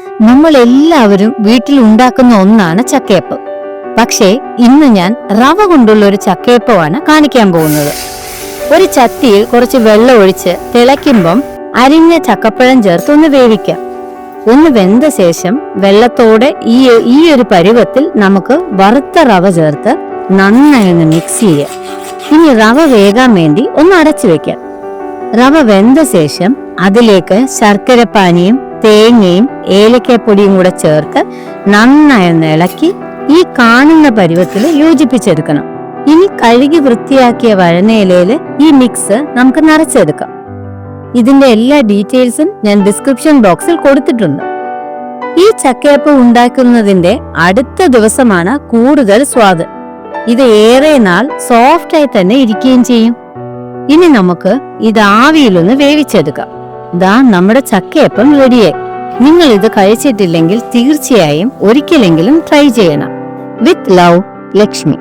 നമ്മൾ എല്ലാവരും വീട്ടിൽ ഉണ്ടാക്കുന്ന ഒന്നാണ് ചക്കയപ്പം. പക്ഷേ ഇന്ന് ഞാൻ റവ കൊണ്ടുള്ള ഒരു ചക്കയപ്പമാണ് കാണിക്കാൻ പോകുന്നത്. ഒരു ചട്ടിയിൽ കുറച്ച് വെള്ളം ഒഴിച്ച് തിളയ്ക്കുമ്പം അരിഞ്ഞ ചക്കപ്പഴം ചേർത്ത് ഒന്ന് വേവിക്കാം. ഒന്ന് വെന്ത ശേഷം വെള്ളത്തോടെ ഈ ഒരു പരുവത്തിൽ നമുക്ക് വറുത്ത റവ ചേർത്ത് നന്നായി ഒന്ന് മിക്സ് ചെയ്യാം. ഇനി റവ വേകാൻ വേണ്ടി ഒന്ന് അടച്ചു വെക്കാം. റവ വെന്ത ശേഷം അതിലേക്ക് ശർക്കരപ്പാനിയും തേങ്ങയും ഏലക്കാപ്പൊടിയും കൂടെ ചേർത്ത് നന്നായി ഒന്ന് ഇളക്കി ഈ കാണുന്ന പരുവത്തിൽ യോജിപ്പിച്ചെടുക്കണം. ഇനി കഴുകി വൃത്തിയാക്കിയ വഴനയിലയിൽ ഈ മിക്സ് നമുക്ക് നിറച്ചെടുക്കാം. ഇതിന്റെ എല്ലാ ഡീറ്റെയിൽസും ഞാൻ ഡിസ്ക്രിപ്ഷൻ ബോക്സിൽ കൊടുത്തിട്ടുണ്ട്. ഈ ചക്കയപ്പം ഉണ്ടാക്കുന്നതിന്റെ അടുത്ത ദിവസമാണ് കൂടുതൽ സ്വാദ്. ഇത് ഏറെ നാൾ സോഫ്റ്റായി തന്നെ ഇരിക്കുകയും ചെയ്യും. ഇനി നമുക്ക് ഇത് ആവിയിലൊന്ന് വേവിച്ചെടുക്കാം. ദാ നമ്മുടെ ചക്കയപ്പം റെഡിയായി. നിങ്ങൾ ഇത് കഴിച്ചിട്ടില്ലെങ്കിൽ തീർച്ചയായും ഒരിക്കലെങ്കിലും ട്രൈ ചെയ്യണം. With love, Lakshmi.